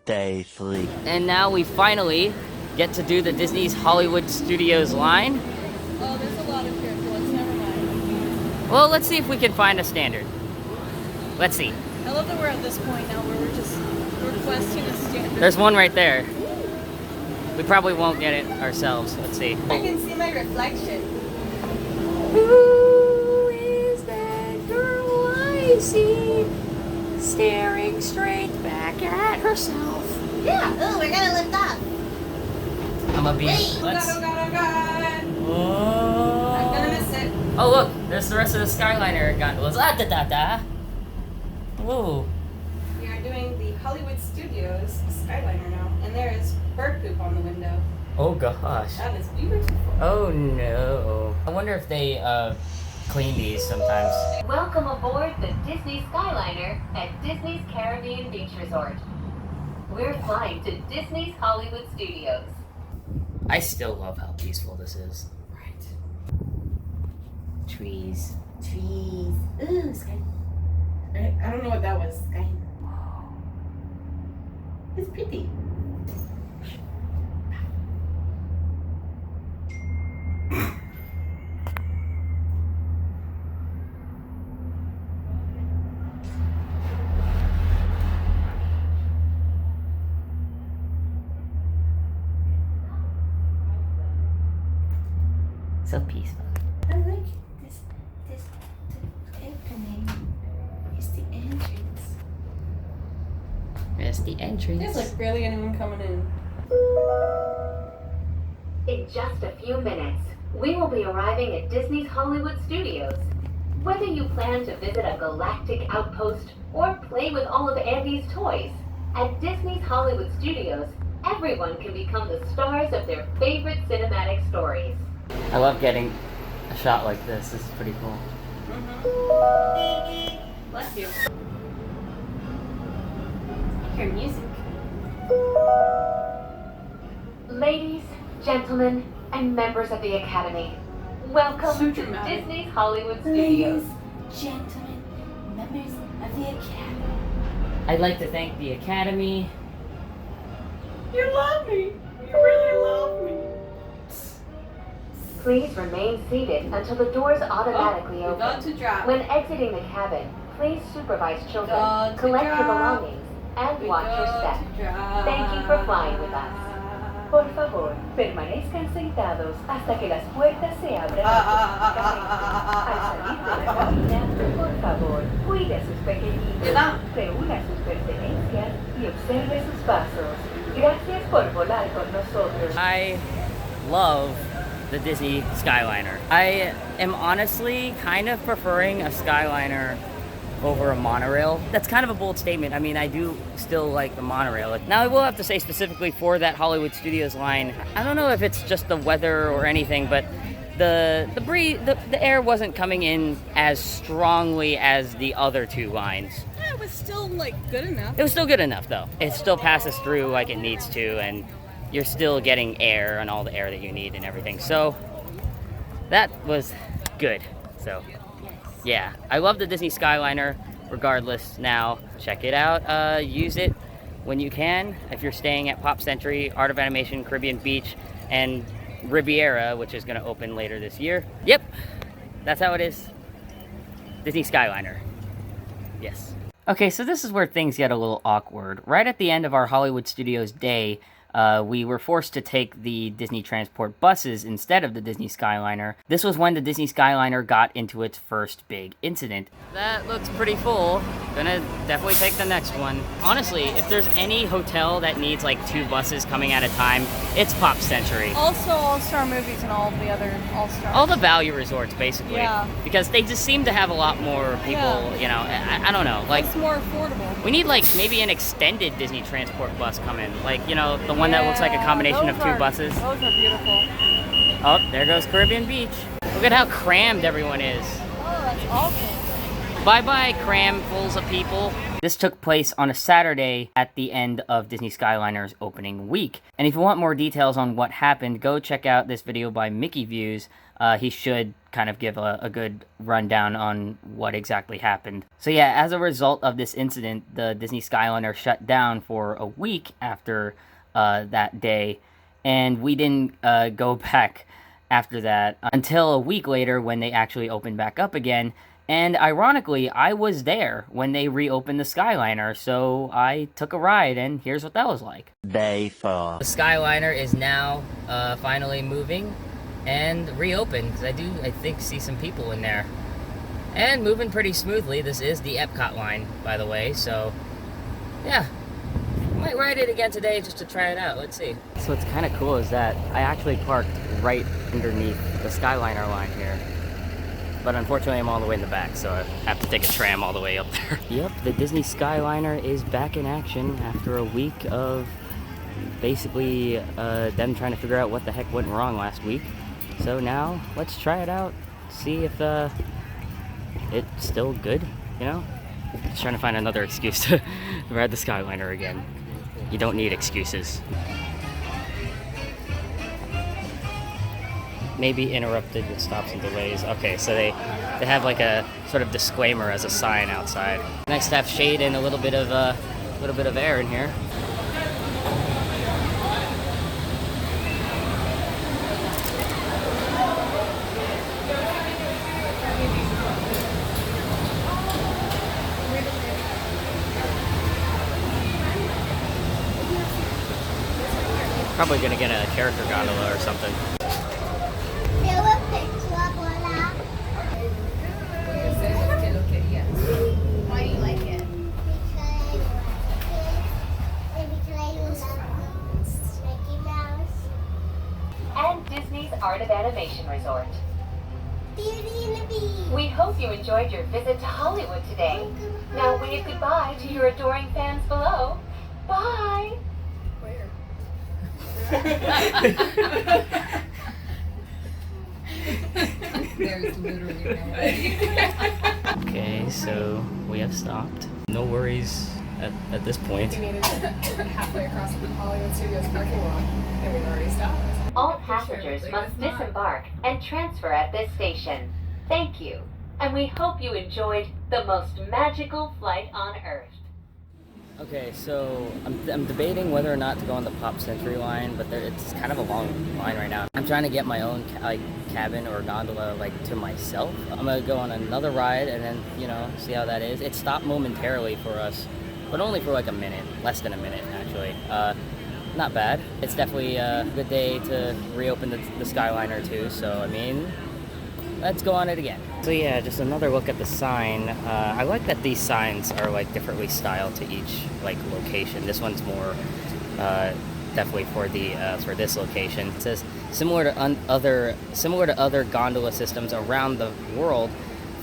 Day 3. And now we finally get to do the Disney's Hollywood Studios line. Oh, there's a lot of characters. Never mind. Well, let's see if we can find a standard. Let's see. I love that we're at this point now where we're just requesting a standard. There's one right there. We probably won't get it ourselves. Let's see. I can see my reflection. Who is that girl I see staring straight back at herself? Yeah. Oh, we're gonna lift off. I'm gonna be. Wait. Let's. Oh god. Oh. I'm gonna miss it. Oh look, there's the rest of the Skyliner gondolas. Ah da da da. Whoa. We are doing the Hollywood Studios Skyliner now, and there is bird poop on the window. Oh gosh. That is beautiful. Oh no. I wonder if they clean these sometimes. Welcome aboard the Disney Skyliner at Disney's Caribbean Beach Resort. We're flying to Disney's Hollywood Studios. I still love how peaceful this is. Right. Trees. Trees. Ooh, sky. I don't know what that was. Sky. It's pretty. So peaceful. I like this opening. It's the entrance. There's the entrance. There's like barely anyone coming in. In just a few minutes, we will be arriving at Disney's Hollywood Studios. Whether you plan to visit a galactic outpost or play with all of Andy's toys, at Disney's Hollywood Studios, everyone can become the stars of their favorite cinematic stories. I love getting a shot like this. This is pretty cool. Bless you. Hear music. Ladies, gentlemen, and members of the Academy, welcome So to dramatic. Disney's Hollywood Studios. Ladies, gentlemen, members of the Academy. I'd like to thank the Academy. You love me. You really love me. Please remain seated until the doors automatically We open. got to drop. When exiting the cabin, please supervise children, Got to collect your drop. belongings, and We watch your got step. to drop. Thank you for flying with us. Por favor, permanezcan sentados hasta que las puertas se abran automáticamente. Al salir de la cabina, por favor, cuide a sus pequeñitos, reúna sus pertenencias y observe sus pasos. Gracias por volar con nosotros. I love the Disney Skyliner. I am honestly kind of preferring a Skyliner over a monorail. That's kind of a bold statement. I mean, I do still like the monorail. Now, I will have to say specifically for that Hollywood Studios line, I don't know if it's just the weather or anything, but the air wasn't coming in as strongly as the other two lines. Yeah, it was still like good enough. It was still good enough though. It still passes through like it needs to, and you're still getting air and all the air that you need and everything. So that was good. So yeah, I love the Disney Skyliner regardless now. Check it out, use it when you can. If you're staying at Pop Century, Art of Animation, Caribbean Beach, and Riviera, which is gonna open later this year. Yep, that's how it is. Disney Skyliner, yes. Okay, so this is where things get a little awkward. Right at the end of our Hollywood Studios day, we were forced to take the Disney Transport buses instead of the Disney Skyliner. This was when the Disney Skyliner got into its first big incident. That looks pretty full. Gonna definitely take the next one. Honestly, if there's any hotel that needs like 2 buses coming at a time, it's Pop Century. Also, All-Star Movies and all of the other All-Stars. All the value resorts, basically. Yeah. Because they just seem to have a lot more people, Yeah. you know, I don't know. Like, It's more affordable. we need like maybe an extended Disney Transport bus coming. Like, you know, the one that looks like a combination of 2 buses. Those are beautiful. Oh, there goes Caribbean Beach. Look at how crammed everyone is. Oh, that's awesome. Bye-bye, cramfuls of people. This took place on a Saturday at the end of Disney Skyliner's opening week. And if you want more details on what happened, go check out this video by Mickey Views. He should kind of give a good rundown on what exactly happened. So yeah, as a result of this incident, the Disney Skyliner shut down for a week after that day. And we didn't go back after that until a week later when they actually opened back up again. And ironically, I was there when they reopened the Skyliner, so I took a ride, and here's what that was like. Day 4. The Skyliner is now finally moving and reopened, because I think see some people in there. And moving pretty smoothly. This is the Epcot line, by the way, so yeah. Might ride it again today just to try it out. Let's see. So what's kind of cool is that I actually parked right underneath the Skyliner line here. But unfortunately, I'm all the way in the back, so I have to take a tram all the way up there. Yep, the Disney Skyliner is back in action after a week of basically them trying to figure out what the heck went wrong last week. So now, let's try it out, see if it's still good, you know? Just trying to find another excuse to ride the Skyliner again. You don't need excuses. Maybe interrupted with stops and delays. Okay, so they have like a sort of disclaimer as a sign outside. Nice to have shade and a little bit of air in here. Probably gonna get a character gondola or something. Why do you like it? And Disney's Art of Animation Resort. Beauty and the Beast. We hope you enjoyed your visit to Hollywood today. Now wave goodbye to your adoring fans below. Bye! Where? There's literally nobody. Okay, so we have stopped. No worries at this point. We made it halfway across the Hollywood Studios parking lot, and we've already stopped. All passengers must disembark and transfer at this station. Thank you, and we hope you enjoyed the most magical flight on Earth. Okay, so I'm debating whether or not to go on the Pop Century line, but it's kind of a long line right now. I'm trying to get my own cabin or gondola to myself. I'm gonna go on another ride and then see how that is. It stopped momentarily for us, but only for like a minute, less than a minute actually. Not bad. It's definitely a good day to reopen the Skyliner too. So I mean, let's go on it again. So yeah, just another look at the sign. I like that these signs are differently styled to each location. This one's more definitely for this location. It says similar to other gondola systems around the world,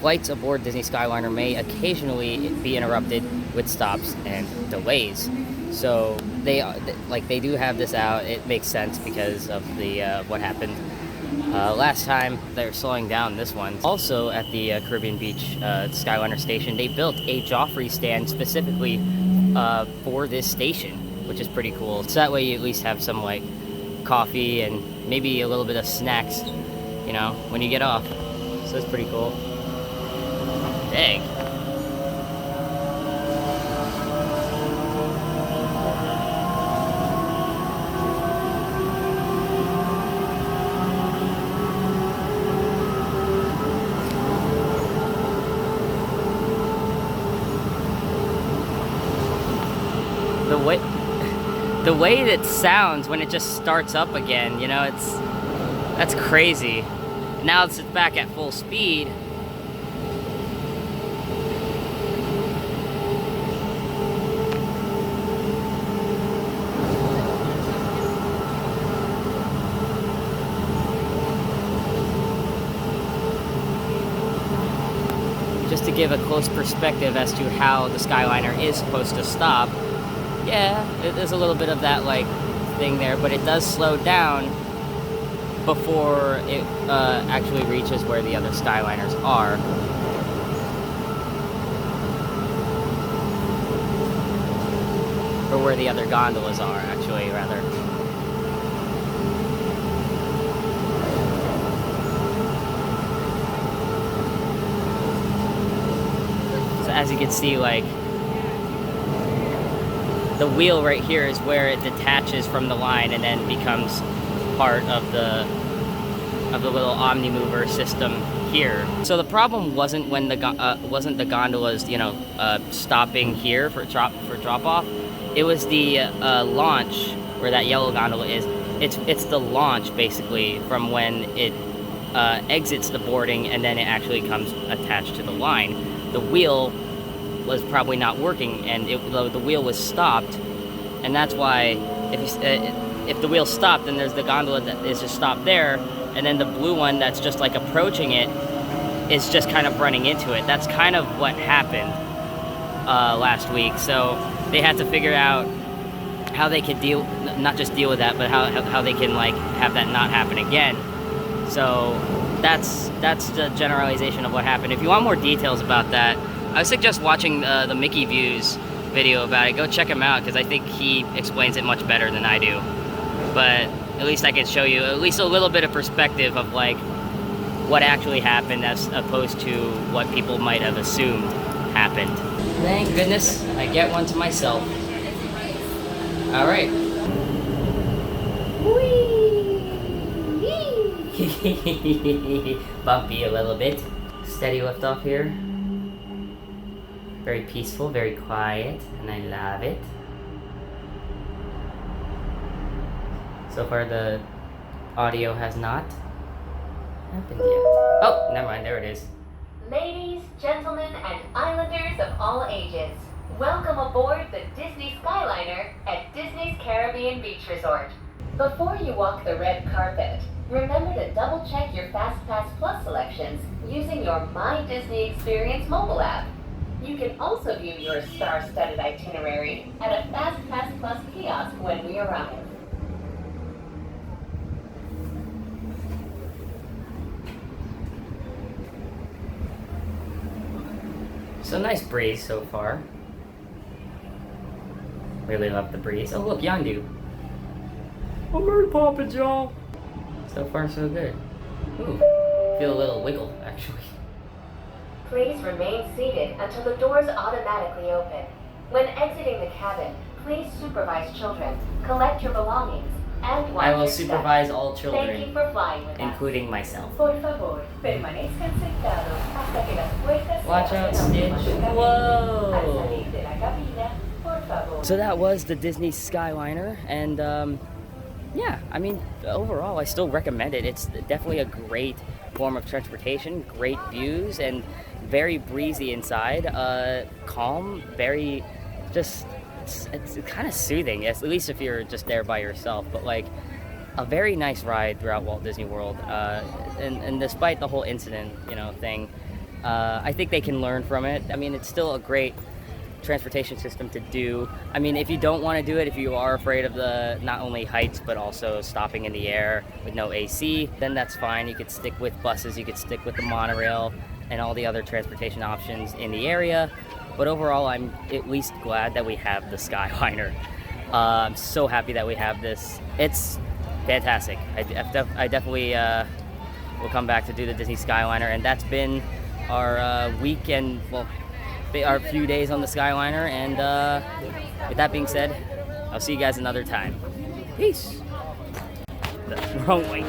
flights aboard Disney Skyliner may occasionally be interrupted with stops and delays. So they do have this out. It makes sense because of the what happened last time. They're slowing down this one. Also at the Caribbean Beach Skyliner station, they built a Joffrey stand specifically for this station, which is pretty cool. So that way you at least have some coffee and maybe a little bit of snacks, when you get off. So it's pretty cool. Dang. The way that sounds when it just starts up again, that's crazy. Now it's back at full speed. Just to give a close perspective as to how the Skyliner is supposed to stop. Yeah, there's a little bit of that thing there, but it does slow down before it actually reaches where the other Skyliners are. or where the other gondolas are, actually, rather. So as you can see, like, the wheel right here is where it detaches from the line and then becomes part of the little omni-mover system here. So the problem wasn't when the gondolas, you know, stopping here for drop off. It was the launch where that yellow gondola is. It's the launch basically from when it exits the boarding and then it actually comes attached to the line. The wheel was probably not working, and the wheel was stopped, and that's why if the wheel stopped, then there's the gondola that is just stopped there, and then the blue one that's just like approaching it is just kind of running into it. That's kind of what happened last week. So they had to figure out how they could not just deal with that, but how they can like have that not happen again. So that's the generalization of what happened. If you want more details about that, I would suggest watching the Mickey Views video about it. Go check him out, because I think he explains it much better than I do. But at least I can show you at least a little bit of perspective of like what actually happened as opposed to what people might have assumed happened. Thank goodness I get one to myself. All right. Bumpy a little bit. Steady lift off here. Very peaceful, very quiet, and I love it. So far the audio has not happened yet. Oh, never mind, there it is. Ladies, gentlemen, and islanders of all ages, welcome aboard the Disney Skyliner at Disney's Caribbean Beach Resort. Before you walk the red carpet, remember to double-check your FastPass Plus selections using your My Disney Experience mobile app. You can also view your star-studded itinerary at a FastPass Plus kiosk when we arrive. So nice breeze so far. Really love the breeze. Oh look, Yondu. Oh, Mary Poppins, y'all. So far so good. Ooh, feel a little wiggle actually. Please remain seated until the doors automatically open. When exiting the cabin, please supervise children, collect your belongings, and watch I will your supervise steps. all children, Thank you for flying with us. including myself. Por favor, permanezcan sentados hasta que las puertas se Watch out, abran Stitch. automáticamente. Whoa. Al salir de la cabina, por favor. So that was the Disney Skyliner, and yeah, I mean, overall I still recommend it. It's definitely a great form of transportation, great views, and very breezy inside, calm, very just, it's kind of soothing, at least if you're just there by yourself, but like a very nice ride throughout Walt Disney World, and despite the whole incident, you know, thing, I think they can learn from it. I mean, it's still a great transportation system to do. I mean, if you don't want to do it, if you are afraid of the not only heights but also stopping in the air with no AC, then that's fine. You could stick with buses, you could stick with the monorail and all the other transportation options in the area. But overall, I'm at least glad that we have the Skyliner. I'm so happy that we have this. It's fantastic. I definitely will come back to do the Disney Skyliner, and that's been our weekend, well, our few days on the Skyliner, and with that being said, I'll see you guys another time. Peace. The wrong way.